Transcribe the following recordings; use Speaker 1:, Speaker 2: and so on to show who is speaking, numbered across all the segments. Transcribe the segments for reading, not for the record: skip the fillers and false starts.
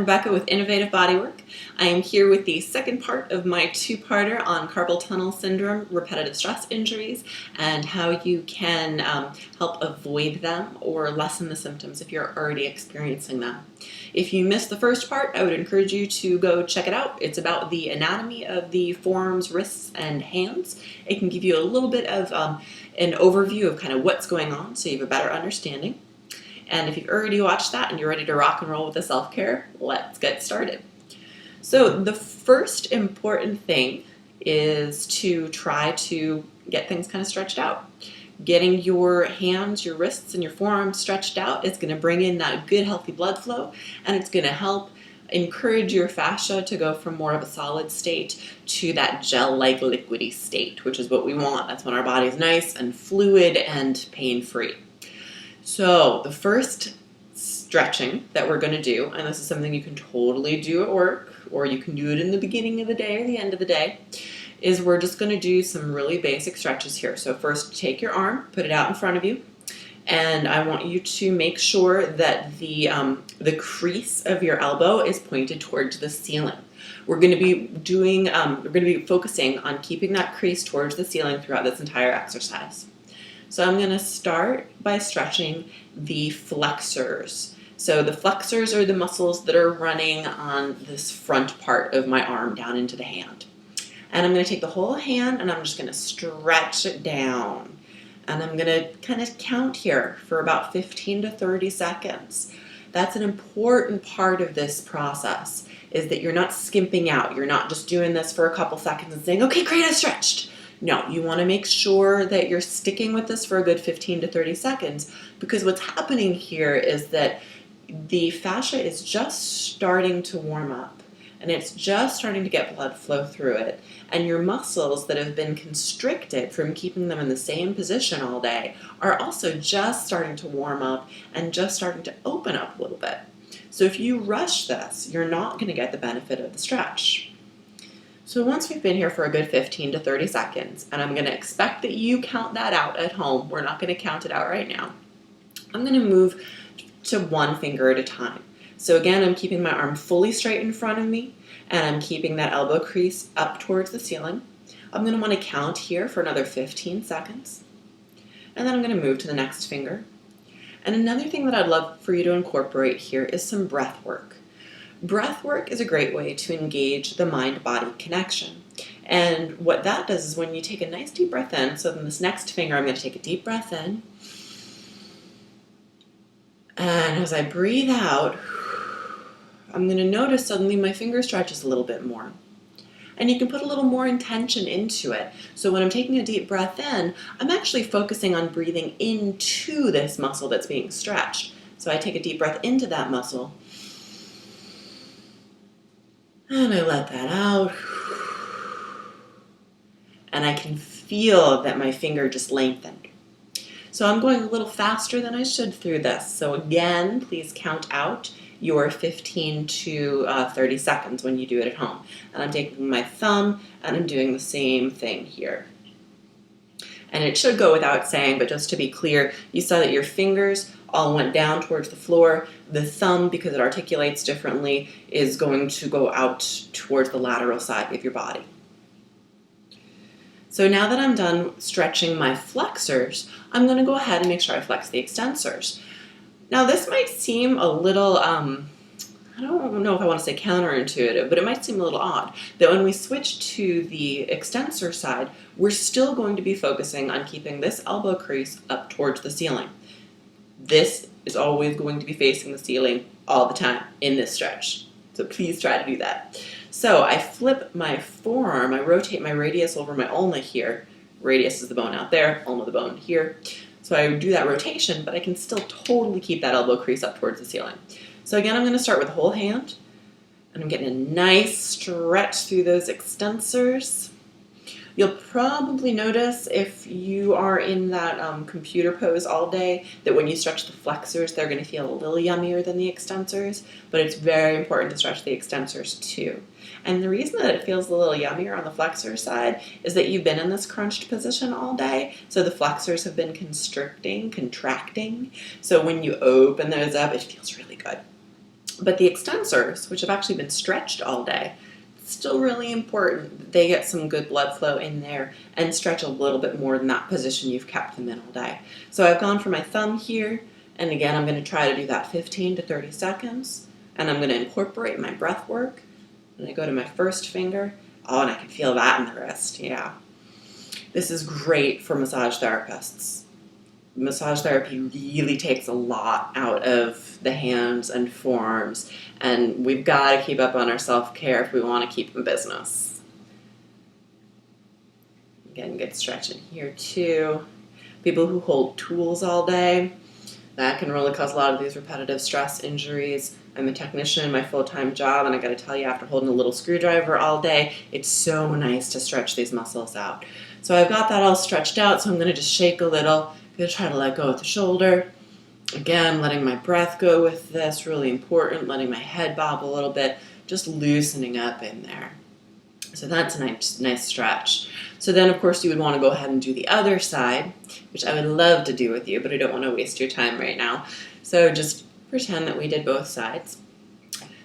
Speaker 1: Rebecca with Innovative Bodywork. I am here with the second part of my two-parter on carpal tunnel syndrome, repetitive stress injuries, and how you can help avoid them or lessen the symptoms if you're already experiencing them. If you missed the first part, I would encourage you to go check it out. It's about the anatomy of the forearms, wrists, and hands. It can give you a little bit of an overview of kind of what's going on so you have a better understanding. And if you've already watched that and you're ready to rock and roll with the self-care, let's get started. So the first important thing is to try to get things kind of stretched out. Getting your hands, your wrists, and your forearms stretched out is going to bring in that good healthy blood flow, and it's going to help encourage your fascia to go from more of a solid state to that gel-like liquidy state, which is what we want. That's when our body's nice and fluid and pain-free. So the first stretching that we're going to do, and this is something you can totally do at work, or you can do it in the beginning of the day or the end of the day, is we're just going to do some really basic stretches here. So first, take your arm, put it out in front of you, and I want you to make sure that the crease of your elbow is pointed towards the ceiling. We're going to be focusing on keeping that crease towards the ceiling throughout this entire exercise. So I'm going to start by stretching the flexors. So the flexors are the muscles that are running on this front part of my arm down into the hand. And I'm going to take the whole hand and I'm just going to stretch it down. And I'm going to kind of count here for about 15 to 30 seconds. That's an important part of this process, is that you're not skimping out. You're not just doing this for a couple seconds and saying, okay, great, I stretched. No, you want to make sure that you're sticking with this for a good 15 to 30 seconds, because what's happening here is that the fascia is just starting to warm up and it's just starting to get blood flow through it. And your muscles that have been constricted from keeping them in the same position all day are also just starting to warm up and just starting to open up a little bit. So if you rush this, you're not going to get the benefit of the stretch. So once we've been here for a good 15 to 30 seconds, and I'm going to expect that you count that out at home. We're not going to count it out right now. I'm going to move to one finger at a time. So again, I'm keeping my arm fully straight in front of me, and I'm keeping that elbow crease up towards the ceiling. I'm going to want to count here for another 15 seconds, and then I'm going to move to the next finger. And another thing that I'd love for you to incorporate here is some breath work. Breath work is a great way to engage the mind-body connection. And what that does is when you take a nice deep breath in, so then this next finger, I'm going to take a deep breath in. And as I breathe out, I'm going to notice suddenly my finger stretches a little bit more. And you can put a little more intention into it. So when I'm taking a deep breath in, I'm actually focusing on breathing into this muscle that's being stretched. So I take a deep breath into that muscle. And I let that out. And I can feel that my finger just lengthened. So I'm going a little faster than I should through this. So again, please count out your 15 to 30 seconds when you do it at home. And I'm taking my thumb and I'm doing the same thing here. And it should go without saying, but just to be clear, you saw that your fingers all went down towards the floor. The thumb, because it articulates differently, is going to go out towards the lateral side of your body. So now that I'm done stretching my flexors, I'm going to go ahead and make sure I flex the extensors. Now this might seem a little, I don't know if I want to say counterintuitive, but it might seem a little odd that when we switch to the extensor side, we're still going to be focusing on keeping this elbow crease up towards the ceiling. This is always going to be facing the ceiling all the time in this stretch. So please try to do that. So I flip my forearm, I rotate my radius over my ulna here. Radius is the bone out there, ulna the bone here. So I do that rotation, but I can still totally keep that elbow crease up towards the ceiling. So again, I'm going to start with the whole hand, and I'm getting a nice stretch through those extensors. You'll probably notice if you are in that computer pose all day that when you stretch the flexors, they're going to feel a little yummier than the extensors, but it's very important to stretch the extensors too. And the reason that it feels a little yummier on the flexor side is that you've been in this crunched position all day, so the flexors have been constricting, contracting, so when you open those up, it feels really good. But the extensors, which have actually been stretched all day, still really important. They get some good blood flow in there and stretch a little bit more than that position you've kept them in all day. So I've gone for my thumb here, and again, I'm going to try to do that 15 to 30 seconds, and I'm going to incorporate my breath work. And I go to my first finger. Oh, and I can feel that in the wrist. Yeah. This is great for massage therapists. Massage therapy really takes a lot out of the hands and forearms, and we've got to keep up on our self-care if we want to keep in business. Again, good stretch in here too. People who hold tools all day, that can really cause a lot of these repetitive stress injuries. I'm a technician in my full-time job, and I got to tell you, after holding a little screwdriver all day, it's so nice to stretch these muscles out. So I've got that all stretched out, so I'm going to just shake a little. I'm going to try to let go of the shoulder. Again, letting my breath go with this, really important. Letting my head bob a little bit, just loosening up in there. So that's a nice stretch. So then, of course, you would want to go ahead and do the other side, which I would love to do with you, but I don't want to waste your time right now. So just pretend that we did both sides.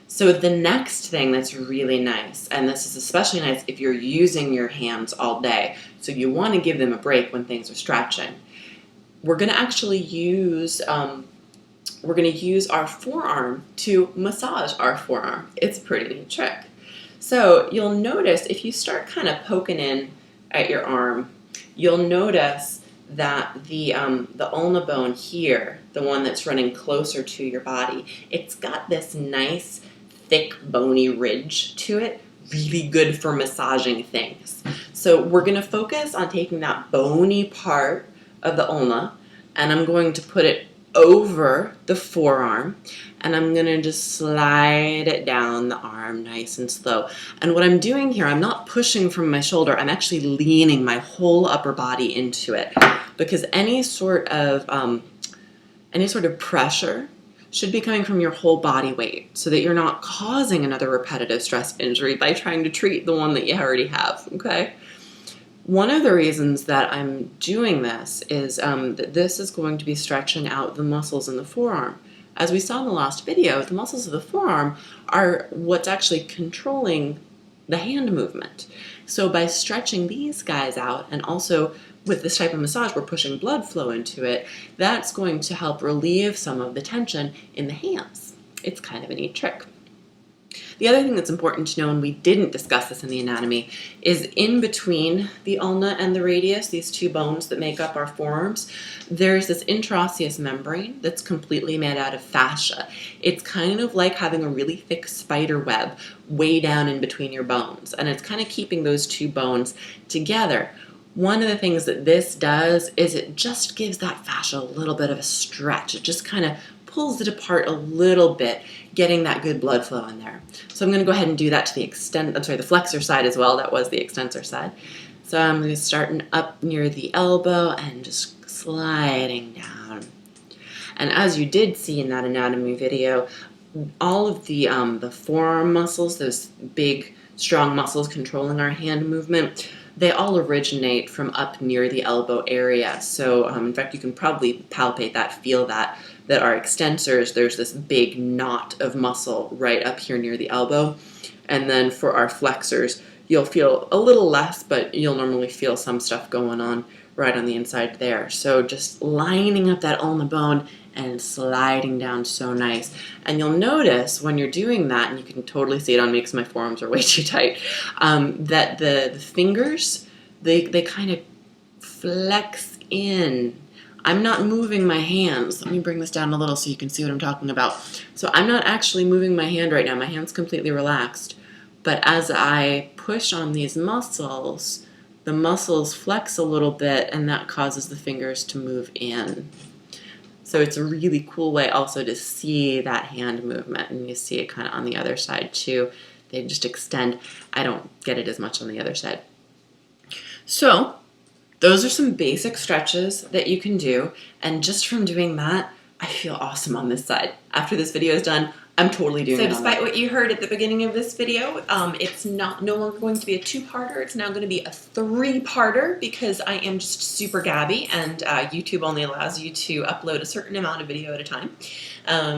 Speaker 1: So the next thing that's really nice, and this is especially nice if you're using your hands all day, so you want to give them a break when things are stretching. We're going to actually use our forearm to massage our forearm. It's a pretty neat trick. So you'll notice if you start kind of poking in at your arm, you'll notice that the ulna bone here, the one that's running closer to your body, it's got this nice thick bony ridge to it, really good for massaging things. So we're going to focus on taking that bony part of the ulna, and I'm going to put it over the forearm, and I'm going to just slide it down the arm nice and slow. And what I'm doing here, I'm not pushing from my shoulder, I'm actually leaning my whole upper body into it, because any sort of pressure should be coming from your whole body weight, so that you're not causing another repetitive stress injury by trying to treat the one that you already have, okay? One of the reasons that I'm doing this is that this is going to be stretching out the muscles in the forearm. As we saw in the last video, the muscles of the forearm are what's actually controlling the hand movement. So by stretching these guys out, and also with this type of massage, we're pushing blood flow into it, that's going to help relieve some of the tension in the hands. It's kind of a neat trick. The other thing that's important to know, and we didn't discuss this in the anatomy, is in between the ulna and the radius, these two bones that make up our forearms, there's this interosseous membrane that's completely made out of fascia. It's kind of like having a really thick spider web way down in between your bones, and it's kind of keeping those two bones together. One of the things that this does is it just gives that fascia a little bit of a stretch. It just kind of pulls it apart a little bit, getting that good blood flow in there. So I'm going to go ahead and do that to the flexor side as well. That was the extensor side. So I'm going to start up near the elbow and just sliding down. And as you did see in that anatomy video, all of the forearm muscles, those big, strong muscles controlling our hand movement, they all originate from up near the elbow area. So in fact, you can probably palpate that, feel that our extensors, there's this big knot of muscle right up here near the elbow. And then for our flexors, you'll feel a little less, but you'll normally feel some stuff going on right on the inside there. So just lining up that ulna bone and sliding down, so nice. And you'll notice when you're doing that, and you can totally see it on me because my forearms are way too tight, that the fingers, they kind of flex in. I'm not moving my hands. Let me bring this down a little so you can see what I'm talking about. So I'm not actually moving my hand right now. My hand's completely relaxed. But as I push on these muscles, the muscles flex a little bit, and that causes the fingers to move in. So it's a really cool way also to see that hand movement, and you see it kind of on the other side too. They just extend. I don't get it as much on the other side. So those are some basic stretches that you can do, and just from doing that, I feel awesome on this side. After this video is done, I'm totally doing it. So despite what you heard at the beginning of this video, it's no longer going to be a two-parter. It's now going to be a three-parter because I am just super gabby, and YouTube only allows you to upload a certain amount of video at a time.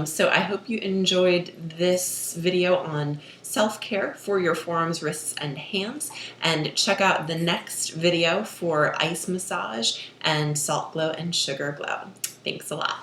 Speaker 1: So I hope you enjoyed this video on self-care for your forearms, wrists, and hands, and check out the next video for ice massage and salt glow and sugar glow. Thanks a lot.